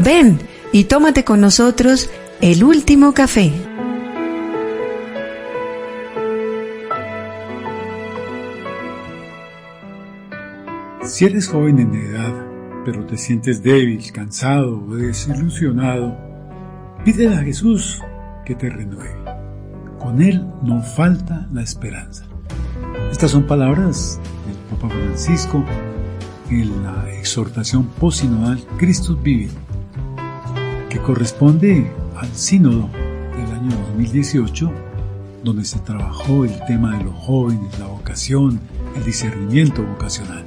Ven y tómate con nosotros el último café. Si eres joven en edad, pero te sientes débil, cansado o desilusionado, pídele a Jesús que te renueve. Con Él no falta la esperanza. Estas son palabras del Papa Francisco en la exhortación postsinodal Christus Vivit, que corresponde al sínodo del año 2018, donde se trabajó el tema de los jóvenes, la vocación, el discernimiento vocacional.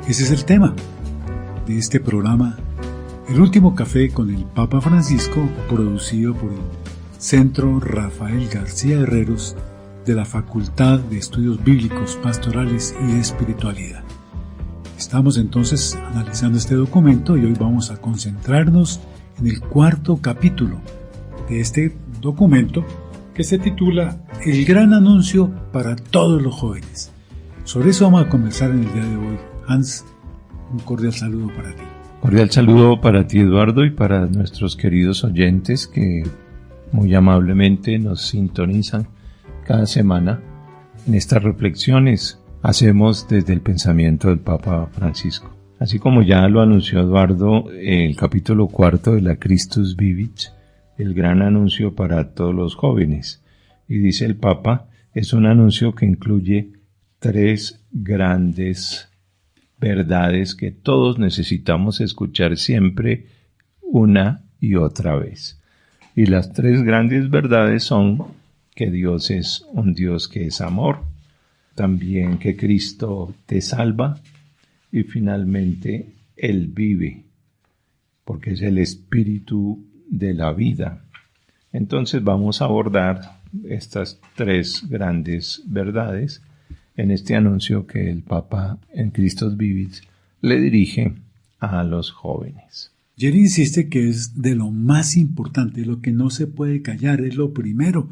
Ese es el tema de este programa, El Último Café con el Papa Francisco, producido por el Centro Rafael García Herreros de la Facultad de Estudios Bíblicos, Pastorales y de Espiritualidad. Estamos entonces analizando este documento y hoy vamos a concentrarnos en el cuarto capítulo de este documento, que se titula El gran anuncio para todos los jóvenes. Sobre eso vamos a conversar en el día de hoy. Hans, un cordial saludo para ti. Cordial saludo para ti, Eduardo, y para nuestros queridos oyentes que muy amablemente nos sintonizan cada semana en estas reflexiones. Hacemos desde el pensamiento del Papa Francisco. Así como ya lo anunció Eduardo, el capítulo 4 de la Christus Vivit, el gran anuncio para todos los jóvenes. Y dice el Papa, es un anuncio que incluye 3 grandes verdades que todos necesitamos escuchar siempre, una y otra vez. Y las 3 grandes verdades son que Dios es un Dios que es amor, también que Cristo te salva y finalmente Él vive, porque es el espíritu de la vida. Entonces vamos a abordar estas 3 grandes verdades en este anuncio que el Papa en Christus Vivit le dirige a los jóvenes. Jerry insiste que es de lo más importante, lo que no se puede callar, es lo primero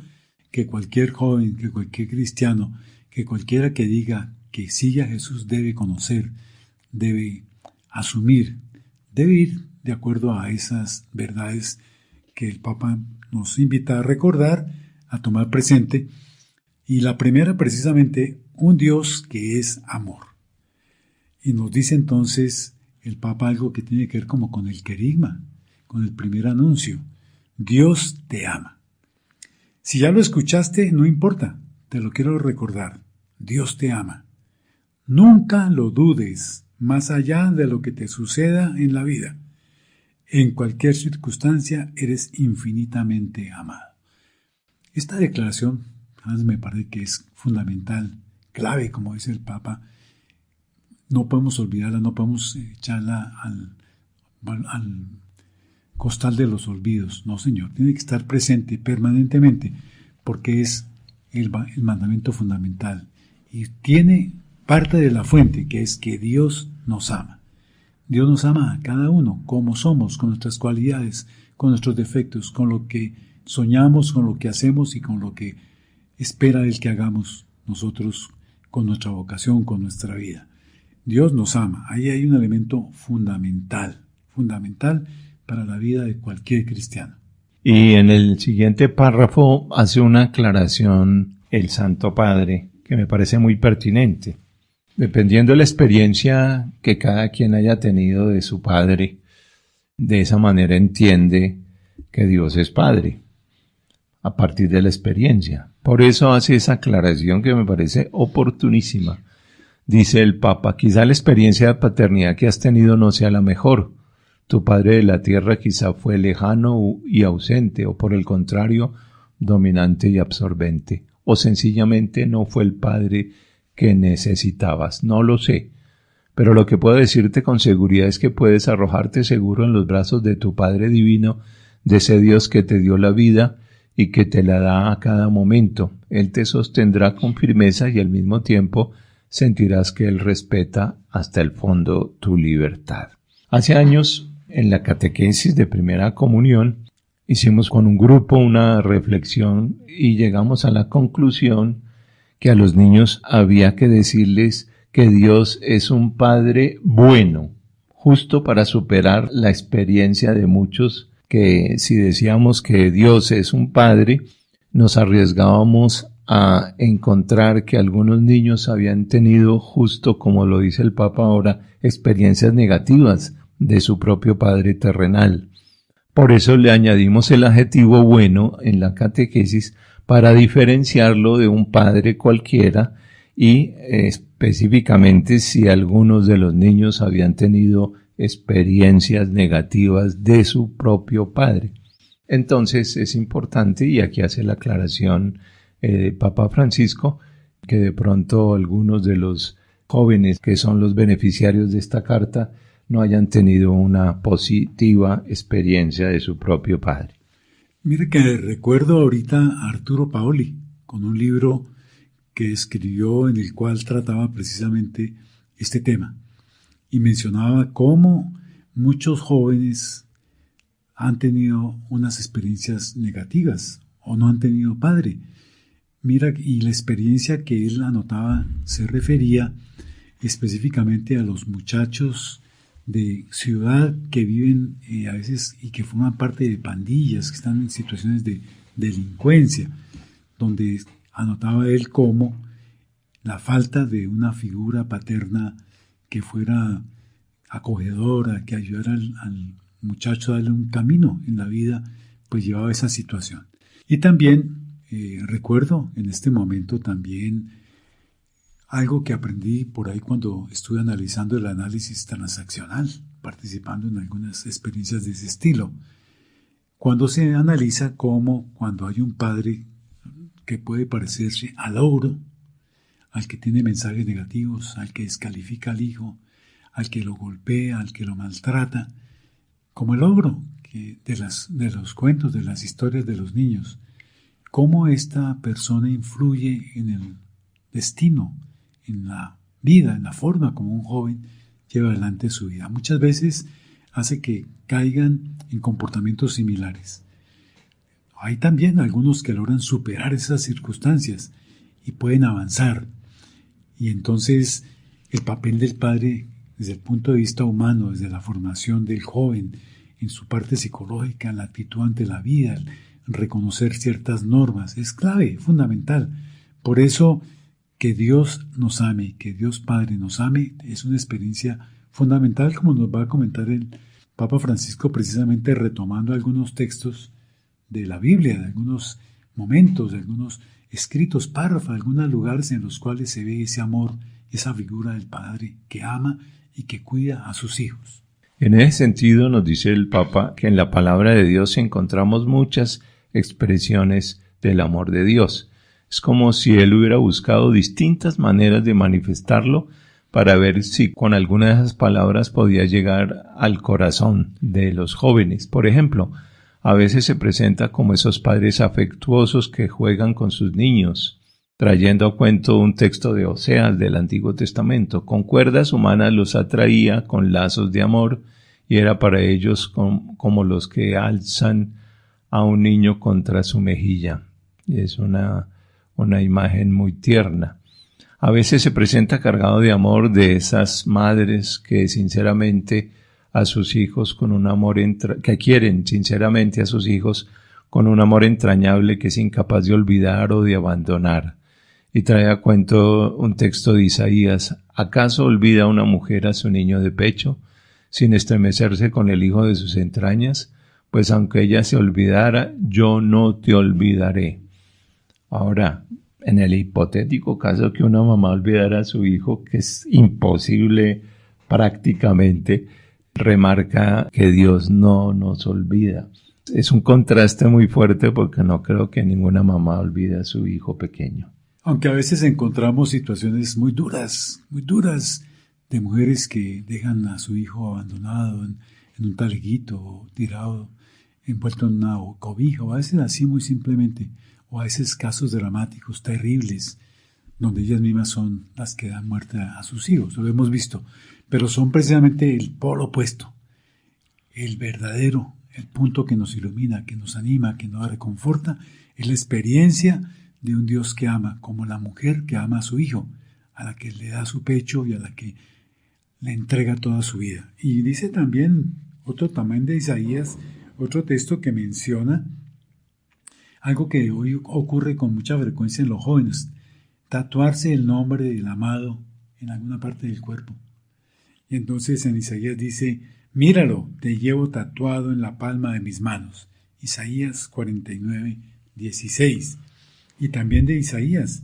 que cualquier joven, que cualquier cristiano, que cualquiera que diga que sigue a Jesús debe conocer, debe asumir, debe ir de acuerdo a esas verdades que el Papa nos invita a recordar, a tomar presente. Y la primera, precisamente, un Dios que es amor. Y nos dice entonces el Papa algo que tiene que ver como con el querigma, con el primer anuncio. Dios te ama. Si ya lo escuchaste, no importa, te lo quiero recordar. Dios te ama. Nunca lo dudes, más allá de lo que te suceda en la vida. En cualquier circunstancia eres infinitamente amado. Esta declaración, me parece que es fundamental, clave, como dice el Papa. No podemos olvidarla, no podemos echarla al costal de los olvidos. No, Señor, tiene que estar presente permanentemente, porque es el mandamiento fundamental. Y tiene parte de la fuente, que es que Dios nos ama. Dios nos ama a cada uno, como somos, con nuestras cualidades, con nuestros defectos, con lo que soñamos, con lo que hacemos y con lo que espera del que hagamos nosotros con nuestra vocación, con nuestra vida. Dios nos ama. Ahí hay un elemento fundamental para la vida de cualquier cristiano. Y en el siguiente párrafo hace una aclaración el Santo Padre que me parece muy pertinente. Dependiendo de la experiencia que cada quien haya tenido de su Padre, de esa manera entiende que Dios es Padre, a partir de la experiencia. Por eso hace esa aclaración que me parece oportunísima. Dice el Papa, quizá la experiencia de paternidad que has tenido no sea la mejor. Tu padre de la tierra quizá fue lejano y ausente, o por el contrario, dominante y absorbente. O sencillamente no fue el padre que necesitabas. No lo sé. Pero lo que puedo decirte con seguridad es que puedes arrojarte seguro en los brazos de tu Padre Divino, de ese Dios que te dio la vida y que te la da a cada momento. Él te sostendrá con firmeza y al mismo tiempo sentirás que Él respeta hasta el fondo tu libertad. Hace años, en la catequesis de primera comunión, hicimos con un grupo una reflexión y llegamos a la conclusión que a los niños había que decirles que Dios es un Padre bueno, justo para superar la experiencia de muchos que si decíamos que Dios es un padre, nos arriesgábamos a encontrar que algunos niños habían tenido, justo como lo dice el Papa ahora, experiencias negativas de su propio padre terrenal. Por eso le añadimos el adjetivo bueno en la catequesis para diferenciarlo de un padre cualquiera y específicamente si algunos de los niños habían tenido experiencias negativas de su propio padre. Entonces es importante, y aquí hace la aclaración Papa Francisco, que de pronto algunos de los jóvenes que son los beneficiarios de esta carta no hayan tenido una positiva experiencia de su propio padre. Mire que recuerdo ahorita a Arturo Paoli con un libro que escribió en el cual trataba precisamente este tema y mencionaba cómo muchos jóvenes han tenido unas experiencias negativas o no han tenido padre. Mira, y la experiencia que él anotaba se refería específicamente a los muchachos de ciudad que viven a veces y que forman parte de pandillas, que están en situaciones de delincuencia, donde anotaba él cómo la falta de una figura paterna que fuera acogedora, que ayudara al muchacho a darle un camino en la vida, pues llevaba esa situación. Y también recuerdo en este momento también algo que aprendí por ahí cuando estuve analizando el análisis transaccional, participando en algunas experiencias de ese estilo. Cuando se analiza cómo cuando hay un padre que puede parecerse al ogro, al que tiene mensajes negativos, al que descalifica al hijo, al que lo golpea, al que lo maltrata, como el ogro de los cuentos, de las historias de los niños, cómo esta persona influye en el destino, en la vida, en la forma como un joven lleva adelante su vida. Muchas veces hace que caigan en comportamientos similares. Hay también algunos que logran superar esas circunstancias y pueden avanzar. Y entonces el papel del padre desde el punto de vista humano, desde la formación del joven, en su parte psicológica, en la actitud ante la vida, el reconocer ciertas normas, es clave, fundamental. Por eso que Dios nos ame, que Dios Padre nos ame, es una experiencia fundamental, como nos va a comentar el Papa Francisco, precisamente retomando algunos textos de la Biblia, de algunos momentos, de algunos escritos, párrafos, algunos lugares en los cuales se ve ese amor, esa figura del Padre que ama y que cuida a sus hijos. En ese sentido nos dice el Papa que en la palabra de Dios encontramos muchas expresiones del amor de Dios. Es como si él hubiera buscado distintas maneras de manifestarlo para ver si con alguna de esas palabras podía llegar al corazón de los jóvenes. Por ejemplo, a veces se presenta como esos padres afectuosos que juegan con sus niños, trayendo a cuento un texto de Oseas del Antiguo Testamento. Con cuerdas humanas los atraía con lazos de amor y era para ellos como los que alzan a un niño contra su mejilla. Es una imagen muy tierna. A veces se presenta cargado de amor de esas madres que sinceramente a sus hijos con un amor que quieren sinceramente a sus hijos con un amor entrañable que es incapaz de olvidar o de abandonar. Y trae a cuento un texto de Isaías: ¿acaso olvida una mujer a su niño de pecho, sin estremecerse con el hijo de sus entrañas? Pues aunque ella se olvidara, yo no te olvidaré. Ahora, en el hipotético caso que una mamá olvidara a su hijo, que es imposible prácticamente, remarca que Dios no nos olvida. Es un contraste muy fuerte porque no creo que ninguna mamá olvide a su hijo pequeño. Aunque a veces encontramos situaciones muy duras de mujeres que dejan a su hijo abandonado en un taleguito o tirado, envuelto en una cobija, o a veces así muy simplemente, o a veces casos dramáticos, terribles, donde ellas mismas son las que dan muerte a sus hijos, lo hemos visto, pero son precisamente el polo opuesto, el verdadero, el punto que nos ilumina, que nos anima, que nos reconforta, es la experiencia de un Dios que ama, como la mujer que ama a su hijo, a la que le da su pecho y a la que le entrega toda su vida. Y dice también otro también de Isaías, otro texto que menciona algo que hoy ocurre con mucha frecuencia en los jóvenes: tatuarse el nombre del amado en alguna parte del cuerpo. Y entonces en Isaías dice: míralo, te llevo tatuado en la palma de mis manos. Isaías 49, 16. Y también de Isaías,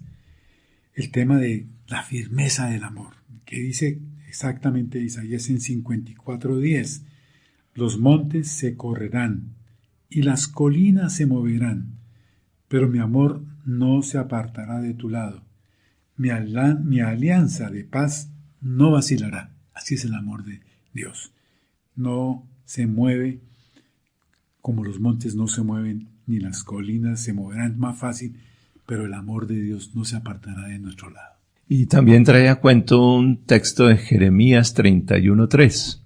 el tema de la firmeza del amor, que dice exactamente Isaías en 54:10: los montes se correrán y las colinas se moverán, pero mi amor no se apartará de tu lado. Mi alianza de paz no vacilará. Así es el amor de Dios. No se mueve como los montes no se mueven, ni las colinas se moverán más fácil, pero el amor de Dios no se apartará de nuestro lado. Y también trae a cuento un texto de Jeremías 31:3.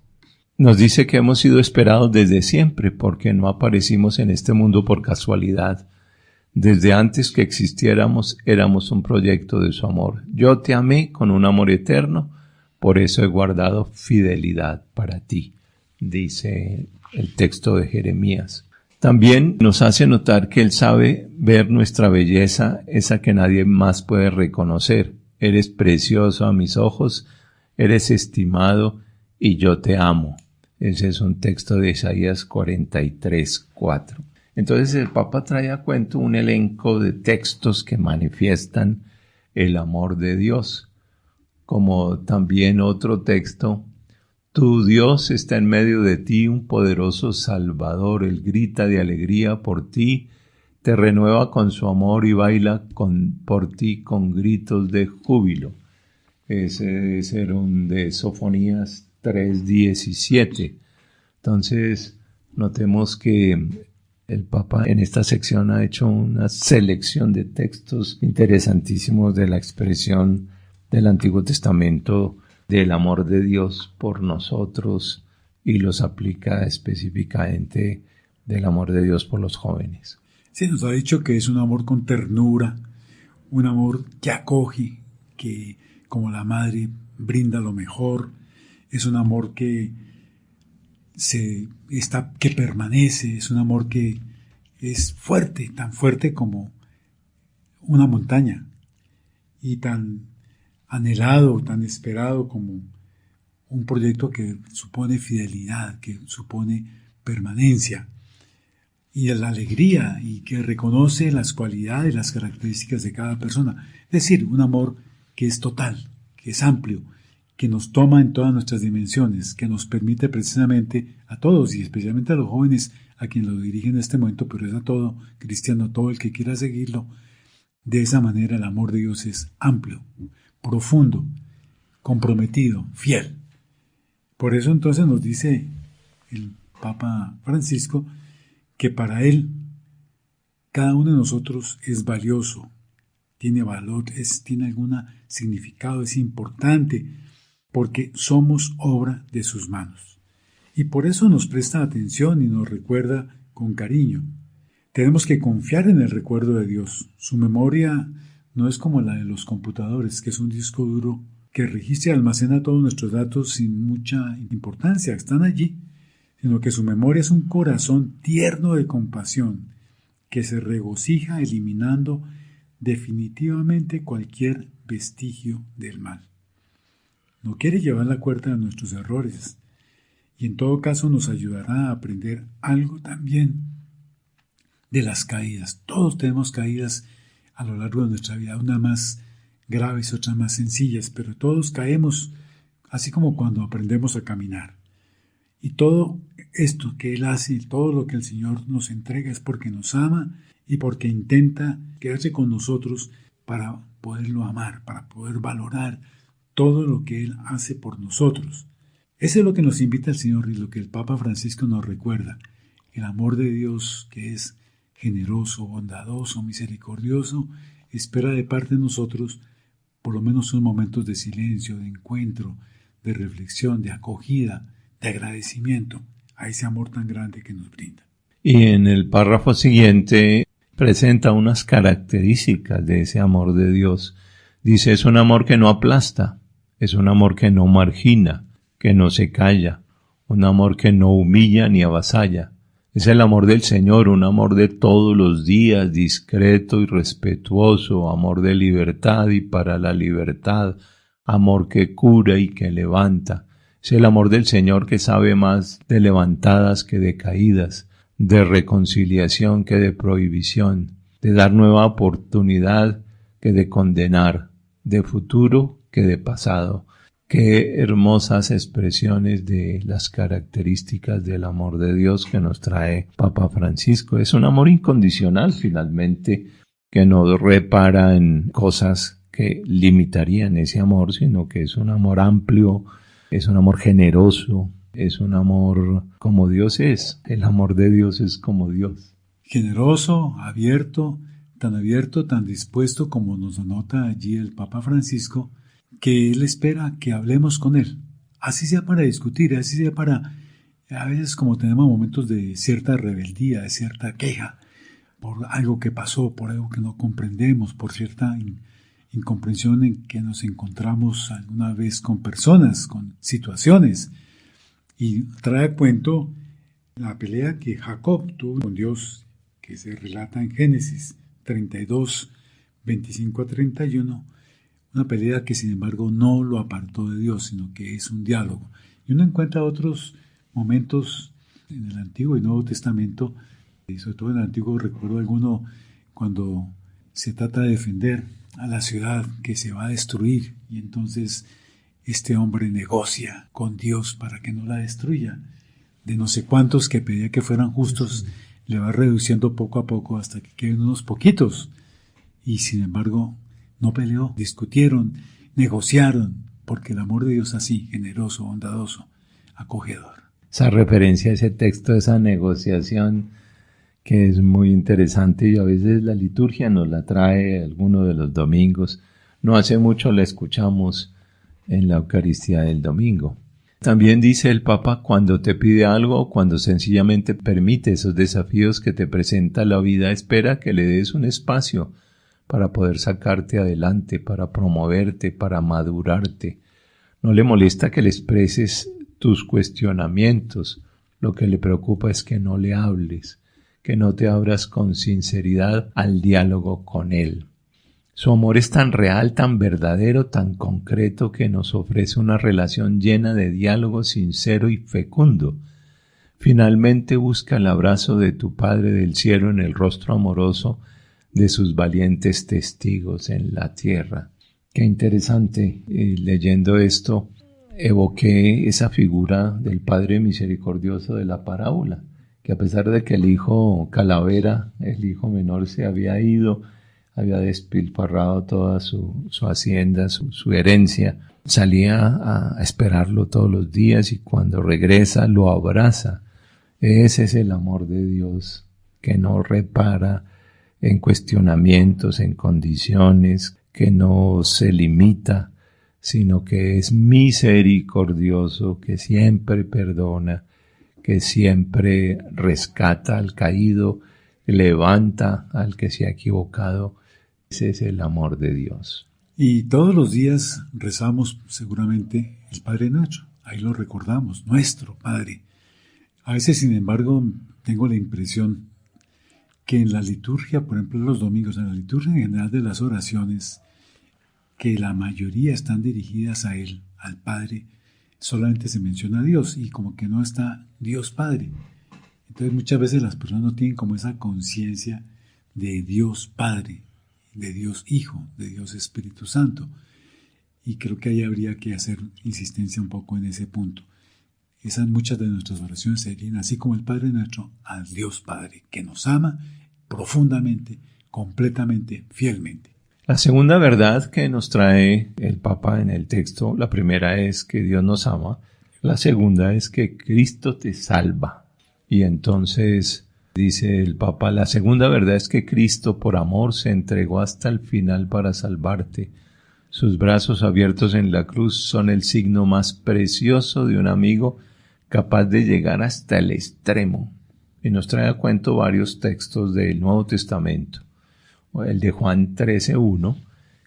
Nos dice que hemos sido esperados desde siempre, porque no aparecimos en este mundo por casualidad. Desde antes que existiéramos, éramos un proyecto de su amor. Yo te amé con un amor eterno, por eso he guardado fidelidad para ti, dice el texto de Jeremías. También nos hace notar que Él sabe ver nuestra belleza, esa que nadie más puede reconocer. Eres precioso a mis ojos, eres estimado y yo te amo. Ese es un texto de Isaías 43:4. Entonces el Papa trae a cuento un elenco de textos que manifiestan el amor de Dios, como también otro texto: tu Dios está en medio de ti, un poderoso Salvador, Él grita de alegría por ti, te renueva con su amor y baila por ti con gritos de júbilo. Ese es un de Sofonías 3:17. Entonces, notemos que el Papa en esta sección ha hecho una selección de textos interesantísimos de la expresión del Antiguo Testamento del amor de Dios por nosotros, y los aplica específicamente del amor de Dios por los jóvenes. Sí, nos ha dicho que es un amor con ternura, un amor que acoge, que como la madre brinda lo mejor, es un amor que permanece, es un amor que es fuerte, tan fuerte como una montaña, y tan anhelado, tan esperado como un proyecto que supone fidelidad, que supone permanencia y la alegría, y que reconoce las cualidades, las características de cada persona. Es decir, un amor que es total, que es amplio, que nos toma en todas nuestras dimensiones, que nos permite precisamente a todos, y especialmente a los jóvenes a quien lo dirige en este momento, pero es a todo cristiano, a todo el que quiera seguirlo. De esa manera el amor de Dios es amplio, profundo, comprometido, fiel. Por eso entonces nos dice el Papa Francisco que para él cada uno de nosotros es valioso, tiene valor, tiene algún significado, es importante, porque somos obra de sus manos. Y por eso nos presta atención y nos recuerda con cariño. Tenemos que confiar en el recuerdo de Dios. Su memoria no es como la de los computadores, que es un disco duro que registra y almacena todos nuestros datos sin mucha importancia, están allí, sino que su memoria es un corazón tierno de compasión, que se regocija eliminando definitivamente cualquier vestigio del mal. No quiere llevar la cuenta de nuestros errores, y en todo caso nos ayudará a aprender algo también de las caídas. Todos tenemos caídas a lo largo de nuestra vida, unas más graves, otras más sencillas, pero todos caemos, así como cuando aprendemos a caminar. Y todo esto que Él hace, todo lo que el Señor nos entrega, es porque nos ama y porque intenta quedarse con nosotros para poderlo amar, para poder valorar todo lo que Él hace por nosotros. Eso es lo que nos invita el Señor y lo que el Papa Francisco nos recuerda. El amor de Dios, que es generoso, bondadoso, misericordioso, espera de parte de nosotros por lo menos unos momentos de silencio, de encuentro, de reflexión, de acogida, de agradecimiento a ese amor tan grande que nos brinda. Y en el párrafo siguiente presenta unas características de ese amor de Dios. Dice, es un amor que no aplasta, es un amor que no margina, que no se calla, un amor que no humilla ni avasalla. Es el amor del Señor, un amor de todos los días, discreto y respetuoso, amor de libertad y para la libertad, amor que cura y que levanta. Es el amor del Señor que sabe más de levantadas que de caídas, de reconciliación que de prohibición, de dar nueva oportunidad que de condenar, de futuro que de pasado. Qué hermosas expresiones de las características del amor de Dios que nos trae Papa Francisco. Es un amor incondicional, finalmente, que no repara en cosas que limitarían ese amor, sino que es un amor amplio, es un amor generoso, es un amor como Dios es. El amor de Dios es como Dios. Generoso, abierto, tan dispuesto como nos anota allí el Papa Francisco, que Él espera que hablemos con Él. Así sea para discutir, así sea para, a veces como tenemos momentos de cierta rebeldía, de cierta queja, por algo que pasó, por algo que no comprendemos, por cierta incomprensión en que nos encontramos alguna vez con personas, con situaciones. Y trae a cuento la pelea que Jacob tuvo con Dios, que se relata en Génesis 32, 25 a 31, una pelea que sin embargo no lo apartó de Dios, sino que es un diálogo. Y uno encuentra otros momentos en el Antiguo y Nuevo Testamento, y sobre todo en el Antiguo recuerdo alguno cuando se trata de defender a la ciudad que se va a destruir, y entonces este hombre negocia con Dios para que no la destruya. De no sé cuántos que pedía que fueran justos, le va reduciendo poco a poco hasta que queden unos poquitos. Y sin embargo, no peleó, discutieron, negociaron, porque el amor de Dios es así, generoso, bondadoso, acogedor. Esa referencia a ese texto, esa negociación, que es muy interesante y a veces la liturgia nos la trae alguno de los domingos. No hace mucho la escuchamos en la Eucaristía del domingo. También dice el Papa, cuando te pide algo, cuando sencillamente permite esos desafíos que te presenta la vida, espera que le des un espacio para poder sacarte adelante, para promoverte, para madurarte. No le molesta que le expreses tus cuestionamientos, lo que le preocupa es que no le hables, que no te abras con sinceridad al diálogo con él. Su amor es tan real, tan verdadero, tan concreto que nos ofrece una relación llena de diálogo sincero y fecundo. Finalmente busca el abrazo de tu Padre del cielo en el rostro amoroso de sus valientes testigos en la tierra. Qué interesante, leyendo esto, evoqué esa figura del Padre misericordioso de la parábola, que a pesar de que el hijo Calavera, el hijo menor, se había ido, había despilfarrado toda su hacienda, su herencia, salía a esperarlo todos los días y cuando regresa lo abraza. Ese es el amor de Dios, que no repara en cuestionamientos, en condiciones, que no se limita, sino que es misericordioso, que siempre perdona, que siempre rescata al caído, levanta al que se ha equivocado. Ese es el amor de Dios. Y todos los días rezamos seguramente el Padre Nuestro, ahí lo recordamos, nuestro Padre. A veces, sin embargo, tengo la impresión que en la liturgia, por ejemplo los domingos, en la liturgia en general de las oraciones, que la mayoría están dirigidas a Él, al Padre, solamente se menciona a Dios y como que no está Dios Padre. Entonces muchas veces las personas no tienen como esa conciencia de Dios Padre, de Dios Hijo, de Dios Espíritu Santo. Y creo que ahí habría que hacer insistencia un poco en ese punto. Esas muchas de nuestras oraciones serían así como el Padre Nuestro, al Dios Padre, que nos ama profundamente, completamente, fielmente. La segunda verdad que nos trae el Papa en el texto, la primera es que Dios nos ama, la segunda es que Cristo te salva. Y entonces dice el Papa, la segunda verdad es que Cristo por amor se entregó hasta el final para salvarte. Sus brazos abiertos en la cruz son el signo más precioso de un amigo capaz de llegar hasta el extremo. Y nos trae a cuento varios textos del Nuevo Testamento. El de Juan 13:1,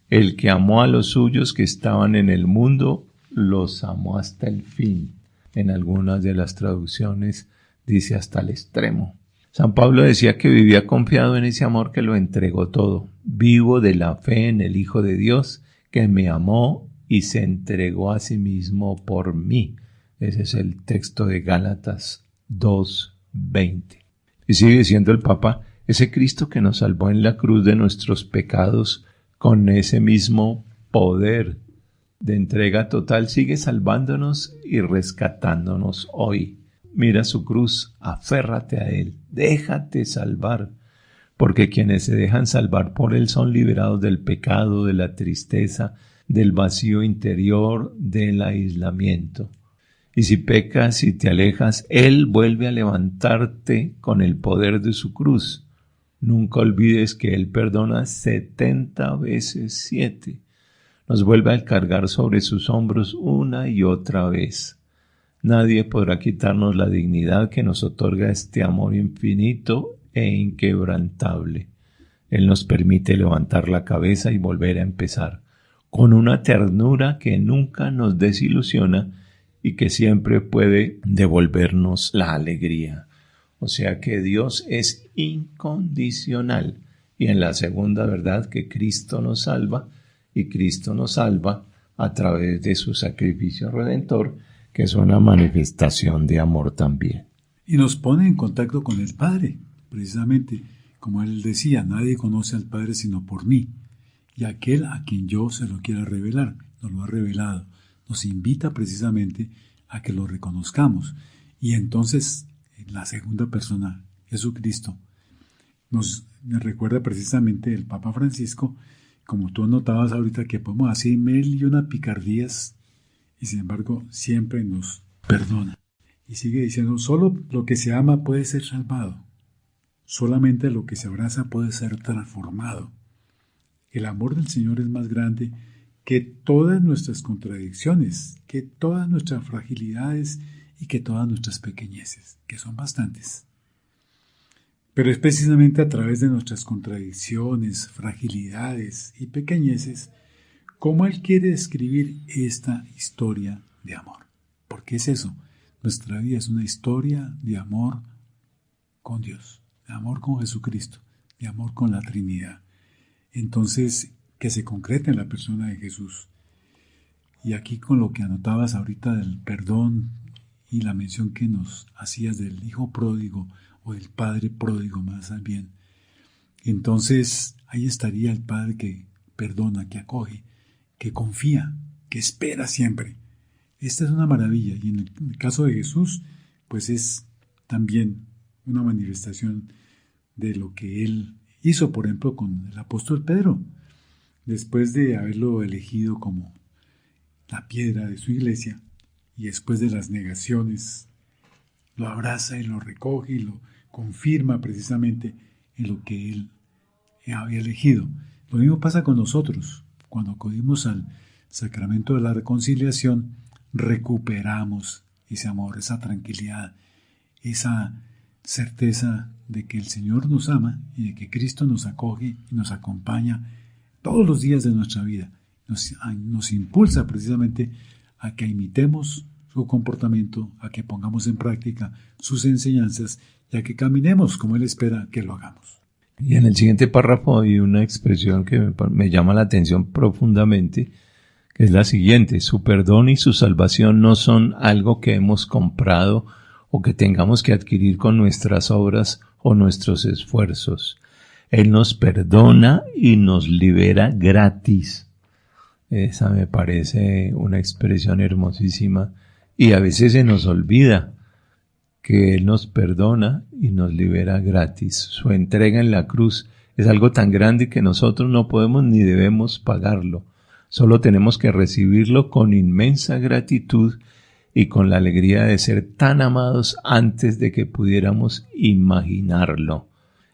el que amó a los suyos que estaban en el mundo, los amó hasta el fin. En algunas de las traducciones dice hasta el extremo. San Pablo decía que vivía confiado en ese amor que lo entregó todo. Vivo de la fe en el Hijo de Dios que me amó y se entregó a sí mismo por mí. Ese es el texto de Gálatas 2:20. Y sigue diciendo el Papa, ese Cristo que nos salvó en la cruz de nuestros pecados, con ese mismo poder de entrega total, sigue salvándonos y rescatándonos hoy. Mira su cruz, aférrate a Él, déjate salvar, porque quienes se dejan salvar por Él son liberados del pecado, de la tristeza, del vacío interior, del aislamiento. Y si pecas y te alejas, Él vuelve a levantarte con el poder de su cruz. Nunca olvides que Él perdona 70 veces 7. Nos vuelve a cargar sobre sus hombros una y otra vez. Nadie podrá quitarnos la dignidad que nos otorga este amor infinito e inquebrantable. Él nos permite levantar la cabeza y volver a empezar, con una ternura que nunca nos desilusiona y que siempre puede devolvernos la alegría. O sea que Dios es incondicional. Y en la segunda verdad que Cristo nos salva, y Cristo nos salva a través de su sacrificio redentor, que es una manifestación de amor también. Y nos pone en contacto con el Padre, precisamente, como Él decía, nadie conoce al Padre sino por mí, y aquel a quien yo se lo quiera revelar, nos lo ha revelado, nos invita precisamente a que lo reconozcamos, y entonces la segunda persona, Jesucristo, nos recuerda precisamente el Papa Francisco, como tú notabas ahorita, que podemos hacer 1000 picardías, y sin embargo siempre nos perdona. Y sigue diciendo, solo lo que se ama puede ser salvado, solamente lo que se abraza puede ser transformado. El amor del Señor es más grande que todas nuestras contradicciones, que todas nuestras fragilidades y que todas nuestras pequeñeces, que son bastantes. Pero es precisamente a través de nuestras contradicciones, fragilidades y pequeñeces como Él quiere escribir esta historia de amor. Porque es eso, nuestra vida es una historia de amor con Dios, de amor con Jesucristo, de amor con la Trinidad. Entonces, que se concreta en la persona de Jesús. Y aquí con lo que anotabas ahorita del perdón y la mención que nos hacías del hijo pródigo o del padre pródigo más bien. Entonces, ahí estaría el Padre que perdona, que acoge, que confía, que espera siempre. Esta es una maravilla, y en el caso de Jesús, pues es también una manifestación de lo que Él hizo, por ejemplo, con el apóstol Pedro, después de haberlo elegido como la piedra de su iglesia, y después de las negaciones, lo abraza y lo recoge y lo confirma precisamente en lo que Él había elegido. Lo mismo pasa con nosotros. Cuando acudimos al sacramento de la reconciliación, recuperamos ese amor, esa tranquilidad, esa certeza de que el Señor nos ama y de que Cristo nos acoge y nos acompaña todos los días de nuestra vida. Nos impulsa precisamente a que imitemos su comportamiento, a que pongamos en práctica sus enseñanzas y a que caminemos como Él espera que lo hagamos. Y en el siguiente párrafo hay una expresión que me llama la atención profundamente, que es la siguiente: su perdón y su salvación no son algo que hemos comprado o que tengamos que adquirir con nuestras obras o nuestros esfuerzos. Él nos perdona y nos libera gratis. Esa me parece una expresión hermosísima, y a veces se nos olvida que Él nos perdona y nos libera gratis. Su entrega en la cruz es algo tan grande que nosotros no podemos ni debemos pagarlo. Solo tenemos que recibirlo con inmensa gratitud y con la alegría de ser tan amados antes de que pudiéramos imaginarlo.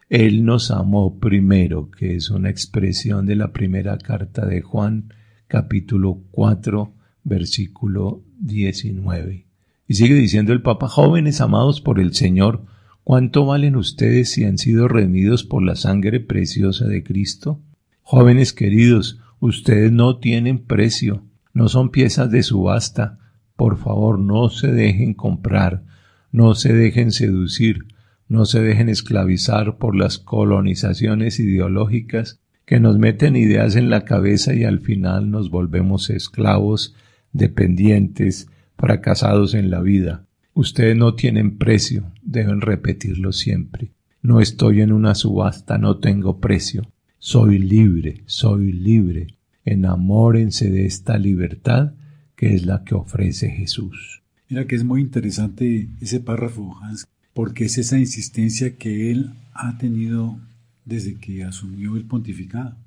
Él nos amó primero, que es una expresión de la primera carta de Juan, capítulo 4, versículo 19. Y sigue diciendo el Papa: jóvenes amados por el Señor, ¿cuánto valen ustedes si han sido redimidos por la sangre preciosa de Cristo? Jóvenes queridos, ustedes no tienen precio. No son piezas de subasta. Por favor, no se dejen comprar, no se dejen seducir, no se dejen esclavizar por las colonizaciones ideológicas que nos meten ideas en la cabeza y al final nos volvemos esclavos, dependientes, fracasados en la vida. Ustedes no tienen precio, deben repetirlo siempre. No estoy en una subasta, no tengo precio. Soy libre, soy libre. Enamórense de esta libertad que es la que ofrece Jesús. Mira que es muy interesante ese párrafo, Hans, porque es esa insistencia que él ha tenido desde que asumió el pontificado,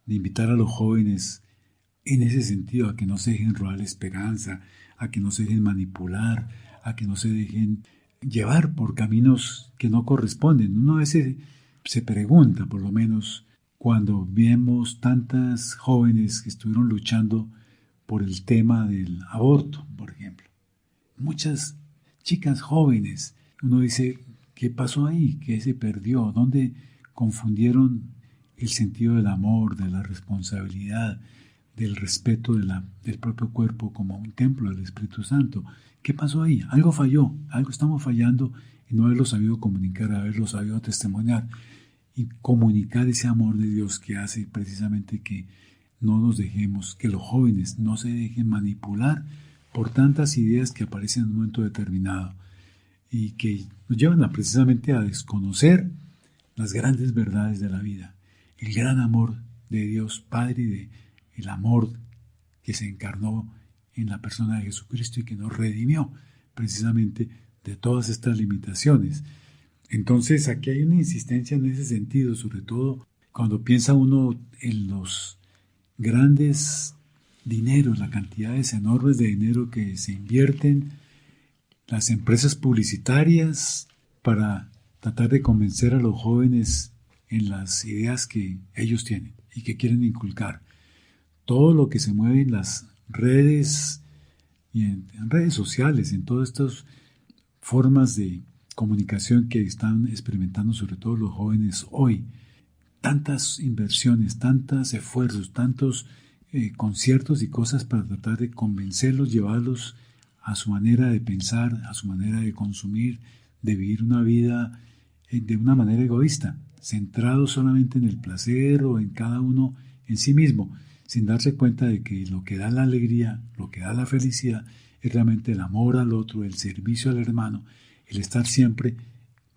de invitar a los jóvenes en ese sentido, a que no se dejen robar la esperanza, a que no se dejen manipular, a que no se dejen llevar por caminos que no corresponden. Uno a veces se pregunta, por lo menos, cuando vemos tantas jóvenes que estuvieron luchando por el tema del aborto, por ejemplo. Muchas chicas jóvenes, uno dice, ¿qué pasó ahí? ¿Qué se perdió? ¿Dónde confundieron el sentido del amor, de la responsabilidad, del respeto del propio cuerpo como un templo del Espíritu Santo? ¿Qué pasó ahí? Algo falló, algo estamos fallando en no haberlo sabido comunicar, haberlo sabido testimoniar y comunicar ese amor de Dios que hace precisamente que no nos dejemos, que los jóvenes no se dejen manipular por tantas ideas que aparecen en un momento determinado y que nos llevan precisamente a desconocer las grandes verdades de la vida, el gran amor de Dios Padre y el amor que se encarnó en la persona de Jesucristo y que nos redimió precisamente de todas estas limitaciones. Entonces aquí hay una insistencia en ese sentido, sobre todo cuando piensa uno en los grandes dineros, las cantidades enormes de dinero que se invierten las empresas publicitarias para tratar de convencer a los jóvenes en las ideas que ellos tienen y que quieren inculcar. Todo lo que se mueve en las redes y en redes sociales, en todas estas formas de comunicación que están experimentando sobre todo los jóvenes hoy. Tantas inversiones, tantos esfuerzos, tantos conciertos y cosas para tratar de convencerlos, llevarlos a su manera de pensar, a su manera de consumir, de vivir una vida de una manera egoísta, centrado solamente en el placer o en cada uno en sí mismo, sin darse cuenta de que lo que da la alegría, lo que da la felicidad, es realmente el amor al otro, el servicio al hermano, el estar siempre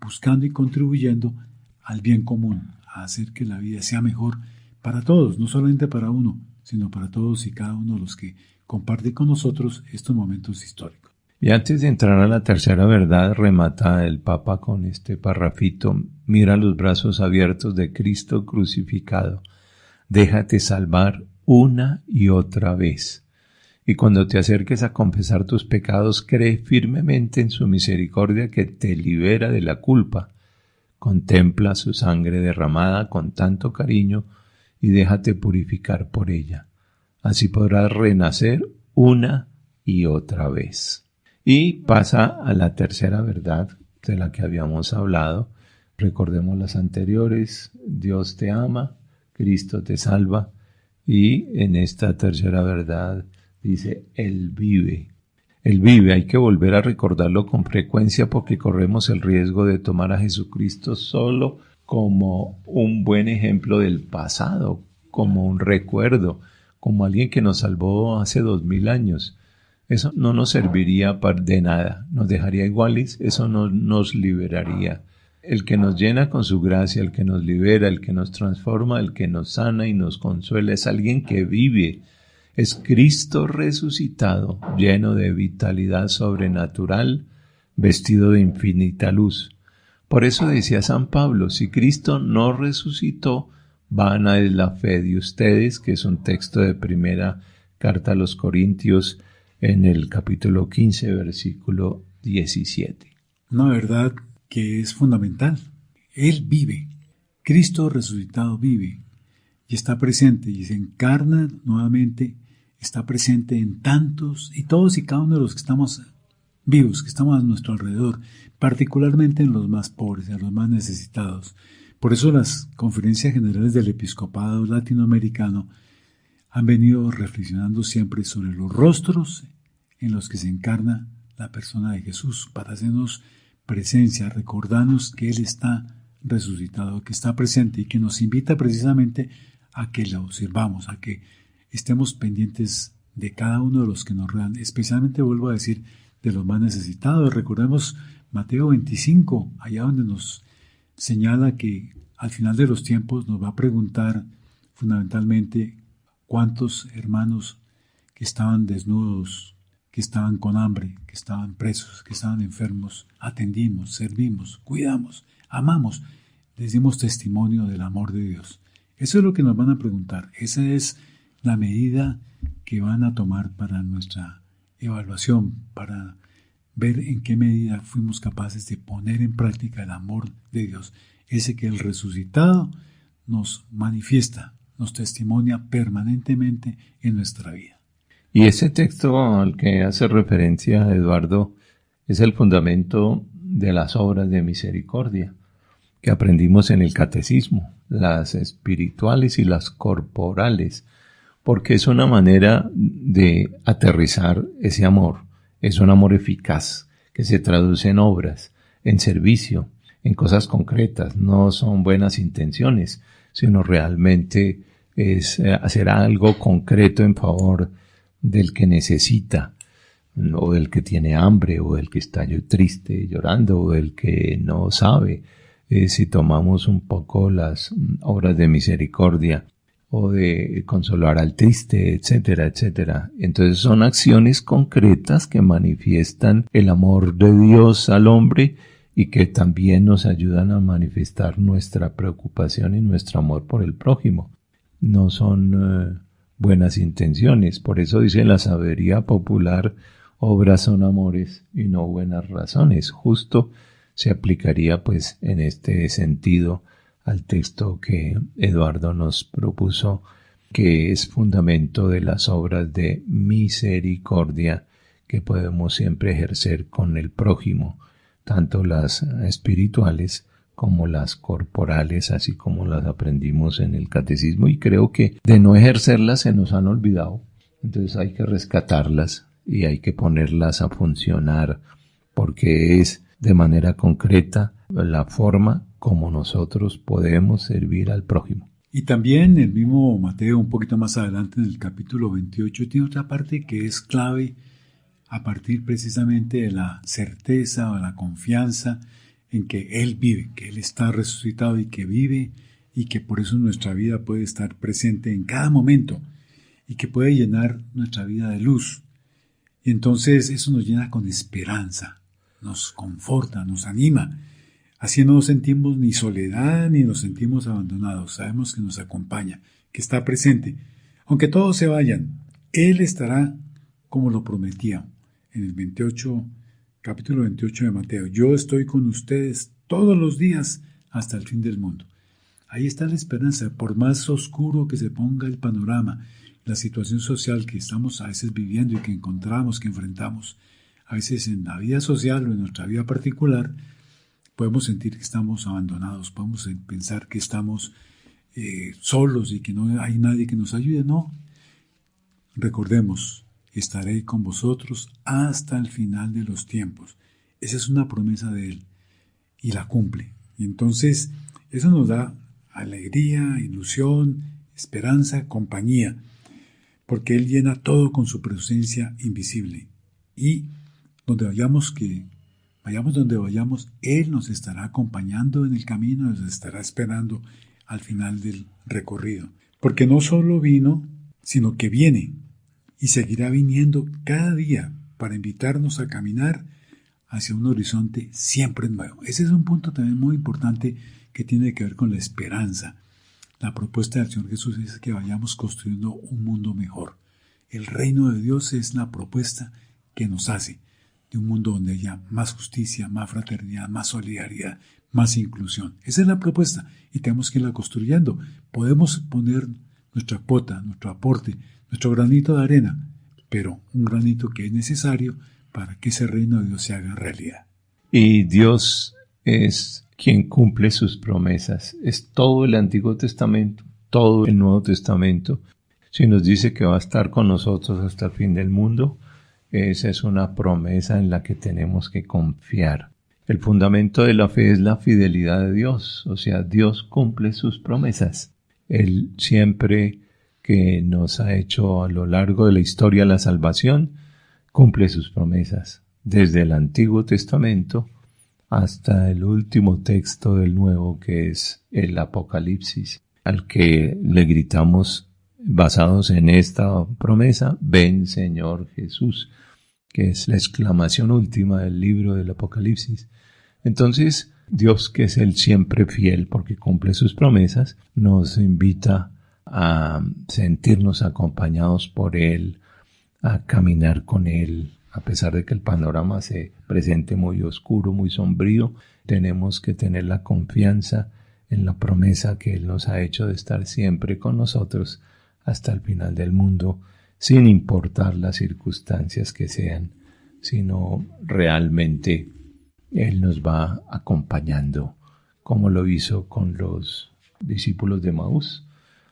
buscando y contribuyendo al bien común, a hacer que la vida sea mejor para todos, no solamente para uno, sino para todos y cada uno de los que comparten con nosotros estos momentos históricos. Y antes de entrar a la tercera verdad, remata el Papa con este parrafito: mira los brazos abiertos de Cristo crucificado, déjate salvar una y otra vez. Y cuando te acerques a confesar tus pecados, cree firmemente en su misericordia que te libera de la culpa. Contempla su sangre derramada con tanto cariño y déjate purificar por ella. Así podrás renacer una y otra vez. Y pasa a la tercera verdad de la que habíamos hablado. Recordemos las anteriores: Dios te ama, Cristo te salva, y en esta tercera verdad dice, Él vive. Él vive, hay que volver a recordarlo con frecuencia porque corremos el riesgo de tomar a Jesucristo solo como un buen ejemplo del pasado, como un recuerdo, como alguien que nos salvó hace 2000 años. Eso no nos serviría de nada, nos dejaría iguales, eso no nos liberaría. El que nos llena con su gracia, el que nos libera, el que nos transforma, el que nos sana y nos consuela, es alguien que vive. Es Cristo resucitado, lleno de vitalidad sobrenatural, vestido de infinita luz. Por eso decía San Pablo, si Cristo no resucitó, vana es la fe de ustedes, que es un texto de primera carta a los Corintios en el capítulo 15, versículo 17. Una verdad que es fundamental. Él vive. Cristo resucitado vive y está presente y se encarna nuevamente, está presente en tantos y todos y cada uno de los que estamos vivos, que estamos a nuestro alrededor, particularmente en los más pobres, en los más necesitados. Por eso las conferencias generales del episcopado latinoamericano han venido reflexionando siempre sobre los rostros en los que se encarna la persona de Jesús, para hacernos presencia, recordarnos que Él está resucitado, que está presente y que nos invita precisamente a que lo sirvamos, a que estemos pendientes de cada uno de los que nos rodean, especialmente, vuelvo a decir, de los más necesitados. Recordemos Mateo 25, allá donde nos señala que al final de los tiempos nos va a preguntar fundamentalmente cuántos hermanos que estaban desnudos, que estaban con hambre, que estaban presos, que estaban enfermos, atendimos, servimos, cuidamos, amamos, les dimos testimonio del amor de Dios. Eso es lo que nos van a preguntar. Esa es la medida que van a tomar para nuestra evaluación, para ver en qué medida fuimos capaces de poner en práctica el amor de Dios, ese que el resucitado nos manifiesta, nos testimonia permanentemente en nuestra vida. Y ese texto al que hace referencia Eduardo es el fundamento de las obras de misericordia que aprendimos en el catecismo, las espirituales y las corporales, porque es una manera de aterrizar ese amor. Es un amor eficaz que se traduce en obras, en servicio, en cosas concretas. No son buenas intenciones, sino realmente es hacer algo concreto en favor del que necesita, o del que tiene hambre, o del que está triste, llorando, o del que no sabe. Si tomamos un poco las obras de misericordia, o de consolar al triste, etcétera, etcétera. Entonces son acciones concretas que manifiestan el amor de Dios al hombre y que también nos ayudan a manifestar nuestra preocupación y nuestro amor por el prójimo. No son buenas intenciones. Por eso dice la sabiduría popular, obras son amores y no buenas razones. Justo se aplicaría pues en este sentido al texto que Eduardo nos propuso, que es fundamento de las obras de misericordia que podemos siempre ejercer con el prójimo, tanto las espirituales como las corporales, así como las aprendimos en el catecismo, y creo que de no ejercerlas se nos han olvidado. Entonces hay que rescatarlas y hay que ponerlas a funcionar, porque es de manera concreta la forma como nosotros podemos servir al prójimo. Y también el mismo Mateo, un poquito más adelante en el capítulo 28, tiene otra parte que es clave a partir precisamente de la certeza o la confianza en que Él vive, que Él está resucitado y que vive, y que por eso nuestra vida puede estar presente en cada momento y que puede llenar nuestra vida de luz. Y entonces eso nos llena con esperanza, nos conforta, nos anima. Así no nos sentimos ni soledad ni nos sentimos abandonados. Sabemos que nos acompaña, que está presente. Aunque todos se vayan, Él estará como lo prometía en el capítulo 28 de Mateo. Yo estoy con ustedes todos los días hasta el fin del mundo. Ahí está la esperanza. Por más oscuro que se ponga el panorama, la situación social que estamos a veces viviendo y que encontramos, que enfrentamos, a veces en la vida social o en nuestra vida particular, podemos sentir que estamos abandonados, podemos pensar que estamos solos y que no hay nadie que nos ayude. No, recordemos, estaré con vosotros hasta el final de los tiempos. Esa es una promesa de Él y la cumple. Y entonces eso nos da alegría, ilusión, esperanza, compañía, porque Él llena todo con su presencia invisible. Y vayamos donde vayamos, Él nos estará acompañando en el camino, nos estará esperando al final del recorrido. Porque no solo vino, sino que viene y seguirá viniendo cada día para invitarnos a caminar hacia un horizonte siempre nuevo. Ese es un punto también muy importante que tiene que ver con la esperanza. La propuesta del Señor Jesús es que vayamos construyendo un mundo mejor. El reino de Dios es la propuesta que nos hace de un mundo donde haya más justicia, más fraternidad, más solidaridad, más inclusión. Esa es la propuesta y tenemos que irla construyendo. Podemos poner nuestra cuota, nuestro aporte, nuestro granito de arena, pero un granito que es necesario para que ese reino de Dios se haga realidad. Y Dios es quien cumple sus promesas. Es todo el Antiguo Testamento, todo el Nuevo Testamento. Si nos dice que va a estar con nosotros hasta el fin del mundo, esa es una promesa en la que tenemos que confiar. El fundamento de la fe es la fidelidad de Dios, o sea, Dios cumple sus promesas. Él siempre que nos ha hecho a lo largo de la historia la salvación, cumple sus promesas, desde el Antiguo Testamento hasta el último texto del Nuevo, que es el Apocalipsis, al que le gritamos, basados en esta promesa, ven Señor Jesús, que es la exclamación última del libro del Apocalipsis. Entonces, Dios, que es el siempre fiel porque cumple sus promesas, nos invita a sentirnos acompañados por Él, a caminar con Él. A pesar de que el panorama se presente muy oscuro, muy sombrío, tenemos que tener la confianza en la promesa que Él nos ha hecho de estar siempre con nosotros hasta el final del mundo, sin importar las circunstancias que sean, sino realmente Él nos va acompañando, como lo hizo con los discípulos de Maús.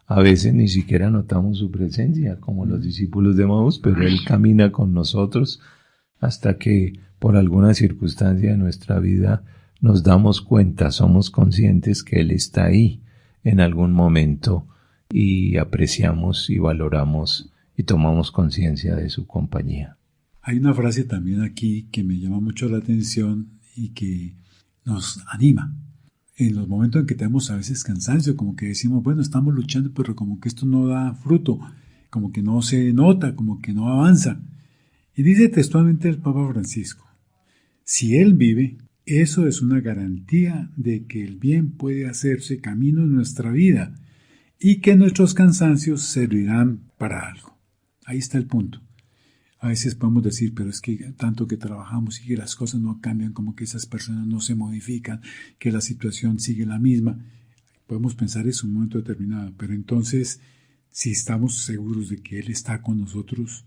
A veces ni siquiera notamos su presencia, como los discípulos de Maús, pero Él camina con nosotros hasta que por alguna circunstancia de nuestra vida nos damos cuenta, somos conscientes que Él está ahí en algún momento y apreciamos y valoramos y tomamos conciencia de su compañía. Hay una frase también aquí que me llama mucho la atención y que nos anima. En los momentos en que tenemos a veces cansancio, como que decimos, bueno, estamos luchando, pero como que esto no da fruto, como que no se nota, como que no avanza. Y dice textualmente el Papa Francisco, si Él vive, eso es una garantía de que el bien puede hacerse camino en nuestra vida y que nuestros cansancios servirán para algo. Ahí está el punto. A veces podemos decir, pero es que tanto que trabajamos y que las cosas no cambian, como que esas personas no se modifican, que la situación sigue la misma. Podemos pensar eso en un momento determinado, pero entonces, si estamos seguros de que Él está con nosotros,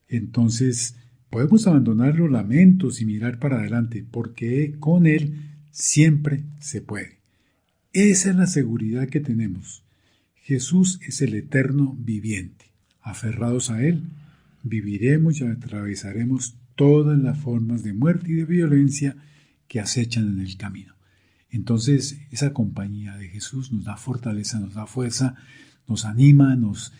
entonces podemos abandonar los lamentos y mirar para adelante, porque con Él siempre se puede. Esa es la seguridad que tenemos. Jesús es el eterno viviente. Aferrados a Él, viviremos y atravesaremos todas las formas de muerte y de violencia que acechan en el camino. Entonces, esa compañía de Jesús nos da fortaleza, nos da fuerza, nos anima, nos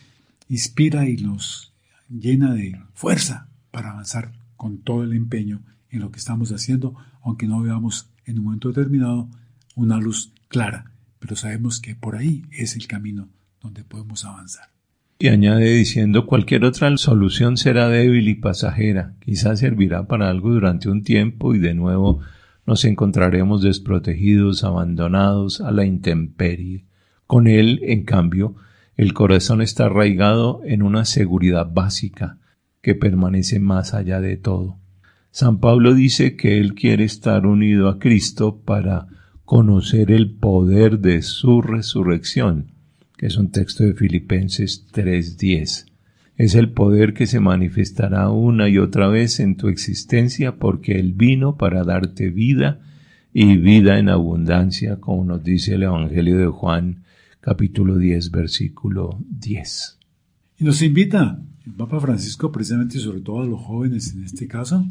inspira y nos llena de fuerza para avanzar con todo el empeño en lo que estamos haciendo, aunque no veamos en un momento determinado una luz clara, pero sabemos que por ahí es el camino donde podemos avanzar. Y añade diciendo, cualquier otra solución será débil y pasajera, quizás servirá para algo durante un tiempo y de nuevo nos encontraremos desprotegidos, abandonados a la intemperie. Con Él, en cambio, el corazón está arraigado en una seguridad básica que permanece más allá de todo. San Pablo dice que él quiere estar unido a Cristo para conocer el poder de su resurrección, que es un texto de Filipenses 3:10. Es el poder que se manifestará una y otra vez en tu existencia porque Él vino para darte vida y vida en abundancia, como nos dice el Evangelio de Juan, capítulo 10, versículo 10. Y nos invita el Papa Francisco, precisamente sobre todo a los jóvenes en este caso,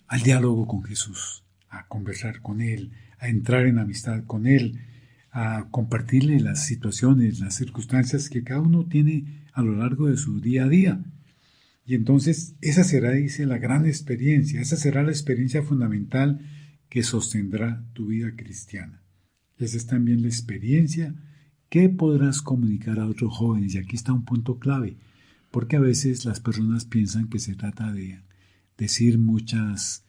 al diálogo con Jesús, a conversar con Él, a entrar en amistad con Él, a compartirle las situaciones, las circunstancias que cada uno tiene a lo largo de su día a día. Y entonces esa será, dice, la gran experiencia, esa será la experiencia fundamental que sostendrá tu vida cristiana. Esa es también la experiencia que podrás comunicar a otros jóvenes. Y aquí está un punto clave, porque a veces las personas piensan que se trata de decir muchas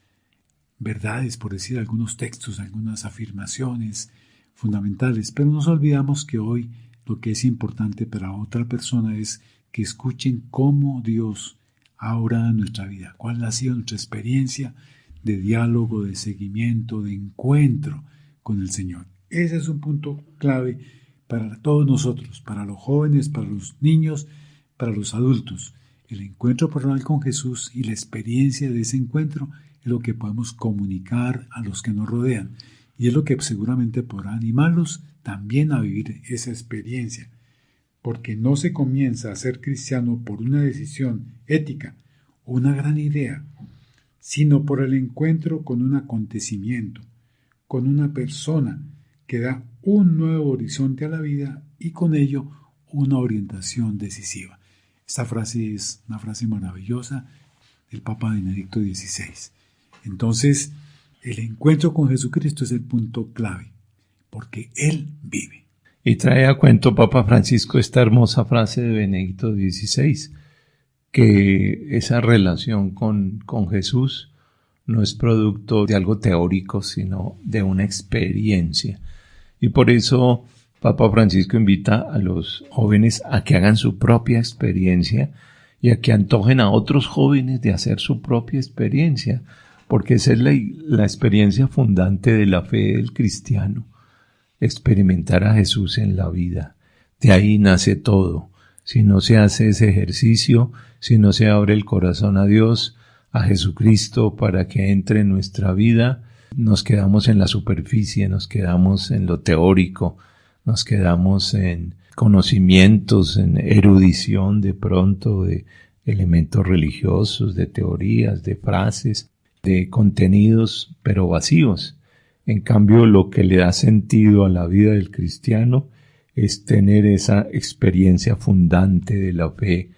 verdades, por decir algunos textos, algunas afirmaciones fundamentales, pero nos olvidamos que hoy lo que es importante para otra persona es que escuchen cómo Dios ha obrado en nuestra vida, cuál ha sido nuestra experiencia de diálogo, de seguimiento, de encuentro con el Señor. Ese es un punto clave para todos nosotros, para los jóvenes, para los niños, para los adultos. El encuentro personal con Jesús y la experiencia de ese encuentro es lo que podemos comunicar a los que nos rodean. Y es lo que seguramente podrá animarlos también a vivir esa experiencia. porque no se comienza a ser cristiano por una decisión ética o una gran idea, sino por el encuentro con un acontecimiento, con una persona que da un nuevo horizonte a la vida y con ello una orientación decisiva. Esta frase es una frase maravillosa del Papa Benedicto XVI. Entonces, el encuentro con Jesucristo es el punto clave, porque Él vive. Y trae a cuento Papa Francisco esta hermosa frase de Benedicto XVI, que esa relación con Jesús no es producto de algo teórico, sino de una experiencia. Y por eso Papa Francisco invita a los jóvenes a que hagan su propia experiencia y a que antojen a otros jóvenes de hacer su propia experiencia, porque esa es la experiencia fundante de la fe del cristiano, experimentar a Jesús en la vida. De ahí nace todo. Si no se hace ese ejercicio, si no se abre el corazón a Dios, a Jesucristo, para que entre en nuestra vida, nos quedamos en la superficie, nos quedamos en lo teórico, nos quedamos en conocimientos, en erudición de pronto de elementos religiosos, de teorías, de frases, de contenidos, pero vacíos. En cambio, lo que le da sentido a la vida del cristiano es tener esa experiencia fundante de la fe,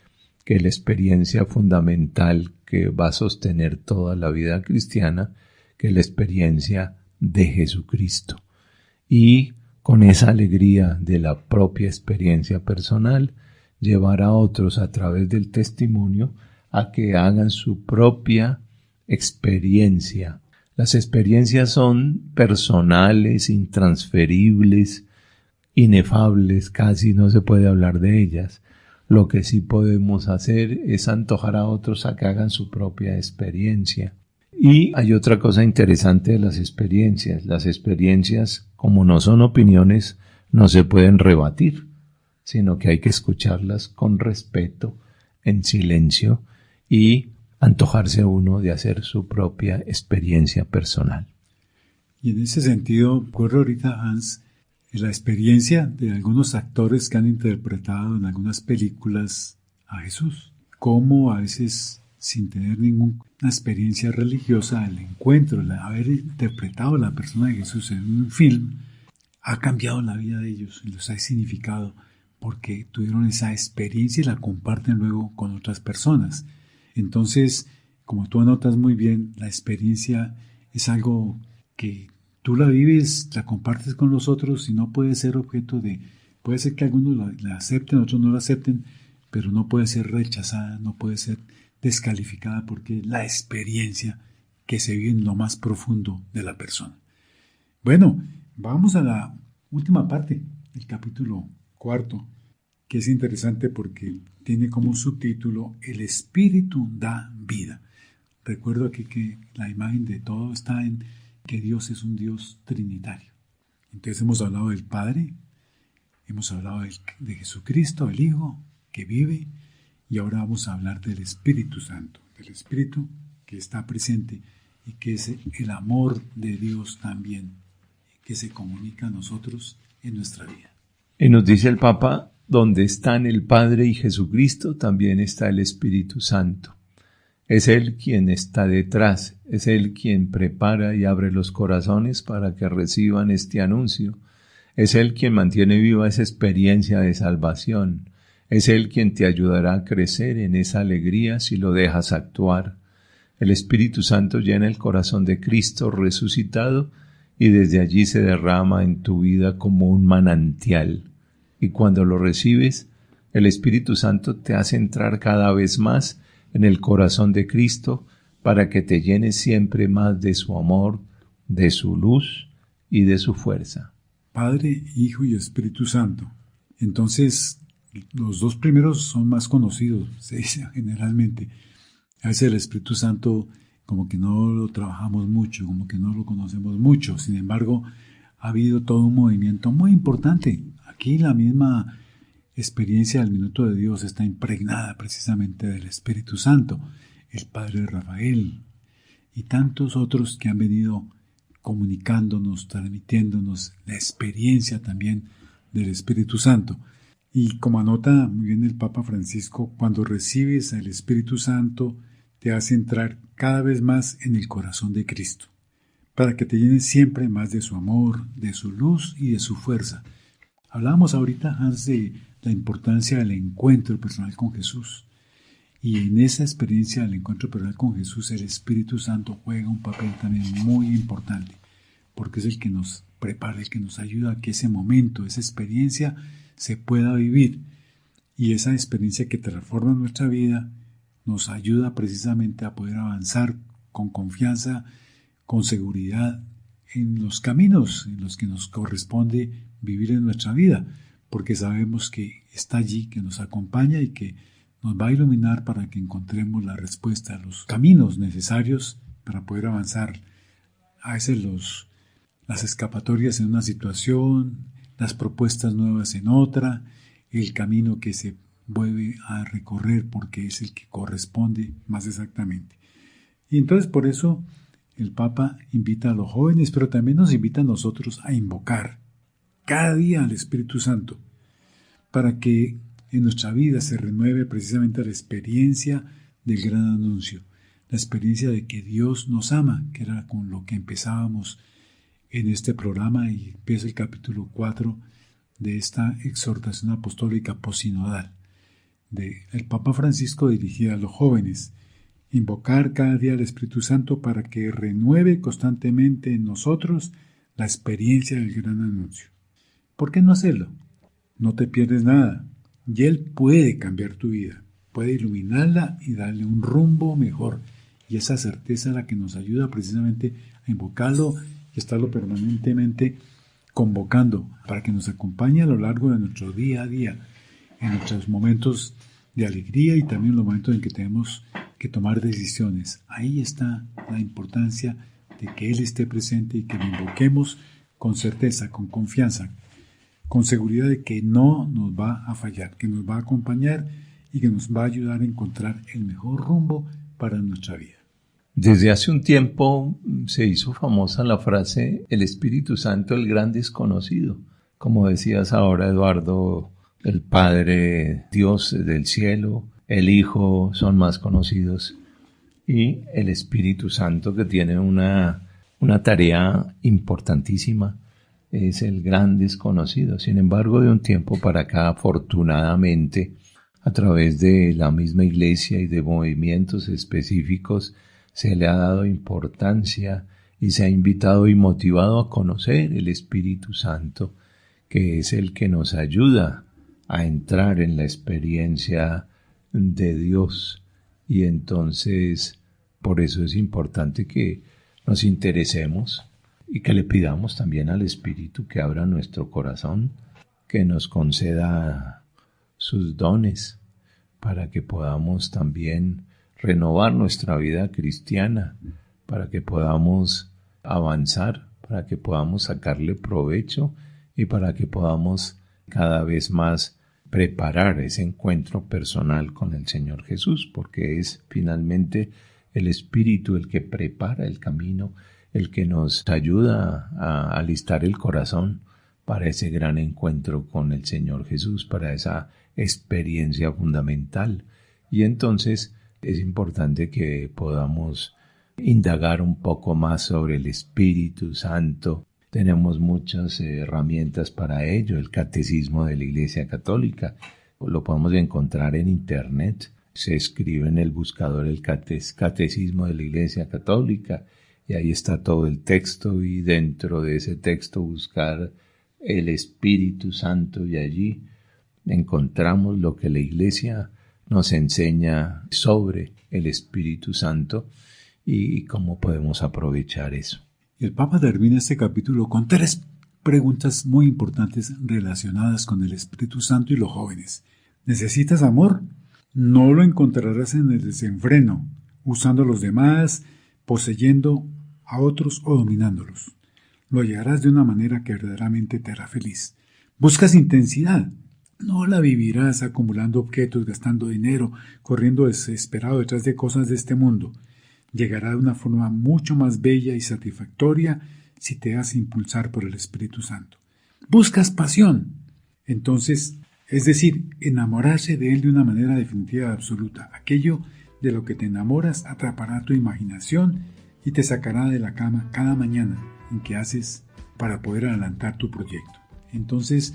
que es la experiencia fundamental que va a sostener toda la vida cristiana, que es la experiencia de Jesucristo. Y con esa alegría de la propia experiencia personal, llevar a otros a través del testimonio a que hagan su propia experiencia. Las experiencias son personales, intransferibles, inefables, casi no se puede hablar de ellas. Lo que sí podemos hacer es antojar a otros a que hagan su propia experiencia. Y hay otra cosa interesante de las experiencias. Las experiencias, como no son opiniones, no se pueden rebatir, sino que hay que escucharlas con respeto, en silencio, y antojarse uno de hacer su propia experiencia personal. Y en ese sentido, ocurre ahorita, Hans, la experiencia de algunos actores que han interpretado en algunas películas a Jesús. Cómo a veces, sin tener ninguna experiencia religiosa, el encuentro, el haber interpretado a la persona de Jesús en un film, ha cambiado la vida de ellos y los ha significado porque tuvieron esa experiencia y la comparten luego con otras personas. Entonces, como tú anotas muy bien, la experiencia es algo que tú la vives, la compartes con los otros y no puede ser objeto de... Puede ser que algunos la acepten, otros no la acepten, pero no puede ser rechazada, no puede ser descalificada porque es la experiencia que se vive en lo más profundo de la persona. Bueno, vamos a la última parte del capítulo 4, que es interesante porque tiene como subtítulo El Espíritu da vida. Recuerdo aquí que la imagen de todo está en que Dios es un Dios trinitario. Entonces hemos hablado del Padre, hemos hablado de Jesucristo, el Hijo, que vive, y ahora vamos a hablar del Espíritu Santo, del Espíritu que está presente y que es el amor de Dios también, que se comunica a nosotros en nuestra vida. Y nos dice el Papa, donde están el Padre y Jesucristo, también está el Espíritu Santo. Es Él quien está detrás, es Él quien prepara y abre los corazones para que reciban este anuncio. Es Él quien mantiene viva esa experiencia de salvación. Es Él quien te ayudará a crecer en esa alegría si lo dejas actuar. El Espíritu Santo llena el corazón de Cristo resucitado y desde allí se derrama en tu vida como un manantial. Y cuando lo recibes, el Espíritu Santo te hace entrar cada vez más en el corazón de Cristo para que te llenes siempre más de su amor, de su luz y de su fuerza. Padre, Hijo y Espíritu Santo. Entonces, los dos primeros son más conocidos, se dice generalmente. A veces el Espíritu Santo como que no lo trabajamos mucho, como que no lo conocemos mucho. Sin embargo, ha habido todo un movimiento muy importante. Aquí la misma experiencia del minuto de Dios está impregnada precisamente del Espíritu Santo, el Padre Rafael y tantos otros que han venido comunicándonos, transmitiéndonos la experiencia también del Espíritu Santo. Y como anota muy bien el Papa Francisco, cuando recibes al Espíritu Santo, te hace entrar cada vez más en el corazón de Cristo, para que te llenes siempre más de su amor, de su luz y de su fuerza. Hablábamos ahorita, Hans, de la importancia del encuentro personal con Jesús. Y en esa experiencia del encuentro personal con Jesús, el Espíritu Santo juega un papel también muy importante, porque es el que nos prepara, el que nos ayuda a que ese momento, esa experiencia se pueda vivir. Y esa experiencia que transforma nuestra vida nos ayuda precisamente a poder avanzar con confianza, con seguridad en los caminos en los que nos corresponde vivir en nuestra vida, porque sabemos que está allí, que nos acompaña y que nos va a iluminar para que encontremos la respuesta a los caminos necesarios para poder avanzar. A veces las escapatorias en una situación, las propuestas nuevas en otra, el camino que se vuelve a recorrer porque es el que corresponde más exactamente. Y entonces por eso el Papa invita a los jóvenes, pero también nos invita a nosotros a invocar cada día al Espíritu Santo para que en nuestra vida se renueve precisamente la experiencia del gran anuncio, la experiencia de que Dios nos ama, que era con lo que empezábamos en este programa y empieza el capítulo 4 de esta exhortación apostólica posinodal del Papa Francisco dirigida a los jóvenes. Invocar cada día al Espíritu Santo para que renueve constantemente en nosotros la experiencia del gran anuncio. ¿Por qué no hacerlo? No te pierdes nada. Y Él puede cambiar tu vida, puede iluminarla y darle un rumbo mejor. Y esa certeza es la que nos ayuda precisamente a invocarlo y estarlo permanentemente convocando para que nos acompañe a lo largo de nuestro día a día, en nuestros momentos de alegría y también en los momentos en que tenemos que tomar decisiones. Ahí está la importancia de que Él esté presente y que lo invoquemos con certeza, con confianza, con seguridad de que no nos va a fallar, que nos va a acompañar y que nos va a ayudar a encontrar el mejor rumbo para nuestra vida. Desde hace un tiempo se hizo famosa la frase el Espíritu Santo, el gran desconocido. Como decías ahora, Eduardo, el Padre, Dios del cielo, el Hijo son más conocidos y el Espíritu Santo, que tiene una tarea importantísima, es el gran desconocido. Sin embargo, de un tiempo para acá, afortunadamente, a través de la misma Iglesia y de movimientos específicos, se le ha dado importancia y se ha invitado y motivado a conocer el Espíritu Santo, que es el que nos ayuda a entrar en la experiencia de Dios. Y entonces, por eso es importante que nos interesemos y que le pidamos también al Espíritu que abra nuestro corazón, que nos conceda sus dones para que podamos también renovar nuestra vida cristiana, para que podamos avanzar, para que podamos sacarle provecho y para que podamos cada vez más preparar ese encuentro personal con el Señor Jesús, porque es finalmente el Espíritu el que prepara el camino, el que nos ayuda a alistar el corazón para ese gran encuentro con el Señor Jesús, para esa experiencia fundamental. Y entonces es importante que podamos indagar un poco más sobre el Espíritu Santo. Tenemos muchas herramientas para ello. El Catecismo de la Iglesia Católica lo podemos encontrar en Internet. Se escribe en el buscador el Catecismo de la Iglesia Católica y ahí está todo el texto, y dentro de ese texto buscar el Espíritu Santo, y allí encontramos lo que la Iglesia nos enseña sobre el Espíritu Santo y cómo podemos aprovechar eso. El Papa termina este capítulo con 3 preguntas muy importantes relacionadas con el Espíritu Santo y los jóvenes. ¿Necesitas amor? No lo encontrarás en el desenfreno, usando a los demás, poseyendo a otros o dominándolos. Lo hallarás de una manera que verdaderamente te hará feliz. ¿Buscas intensidad? No la vivirás acumulando objetos, gastando dinero, corriendo desesperado detrás de cosas de este mundo. Llegará de una forma mucho más bella y satisfactoria si te dejas impulsar por el Espíritu Santo. ¿Buscas pasión? Entonces Es decir, enamorarse de Él de una manera definitiva y absoluta. Aquello de lo que te enamoras atrapará tu imaginación y te sacará de la cama cada mañana en que haces para poder adelantar tu proyecto. Entonces,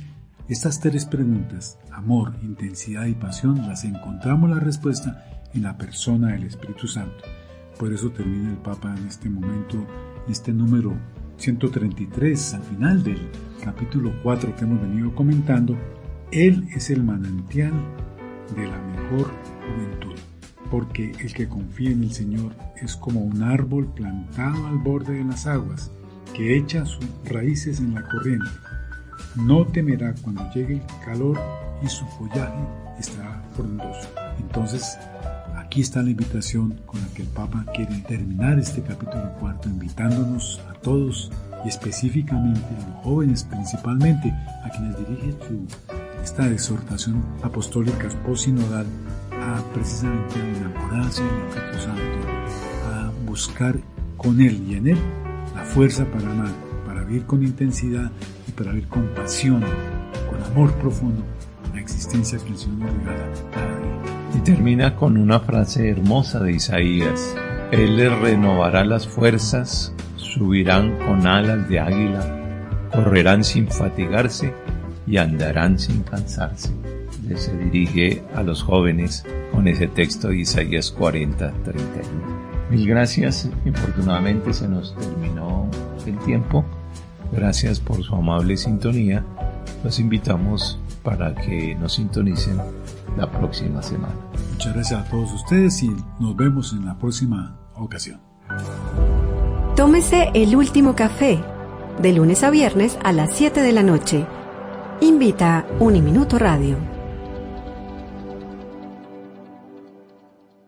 estas 3 preguntas, amor, intensidad y pasión, las encontramos la respuesta en la persona del Espíritu Santo. Por eso termina el Papa en este momento, este número 133, al final del capítulo 4 que hemos venido comentando. Él es el manantial de la mejor juventud, porque el que confía en el Señor es como un árbol plantado al borde de las aguas, que echa sus raíces en la corriente. No temerá cuando llegue el calor y su follaje estará frondoso. Entonces, aquí está la invitación con la que el Papa quiere terminar este capítulo 4, invitándonos a todos y específicamente a los jóvenes principalmente, a quienes dirige esta exhortación apostólica posinodal, a precisamente enamorarse del Espíritu Santo, a buscar con Él y en Él la fuerza para amar, para vivir con intensidad y para vivir con pasión, con amor profundo, la existencia que el Señor nos regala cada día. Y termina con una frase hermosa de Isaías: Él les renovará las fuerzas, subirán con alas de águila, correrán sin fatigarse y andarán sin cansarse. Se dirige a los jóvenes con ese texto de Isaías 40:31. Mil gracias. Infortunadamente se nos terminó el tiempo. Gracias por su amable sintonía. Los invitamos para que nos sintonicen la próxima semana. Muchas gracias a todos ustedes y nos vemos en la próxima ocasión. Tómese el último café, de lunes a viernes a las 7 de la noche. Invita Uniminuto Radio.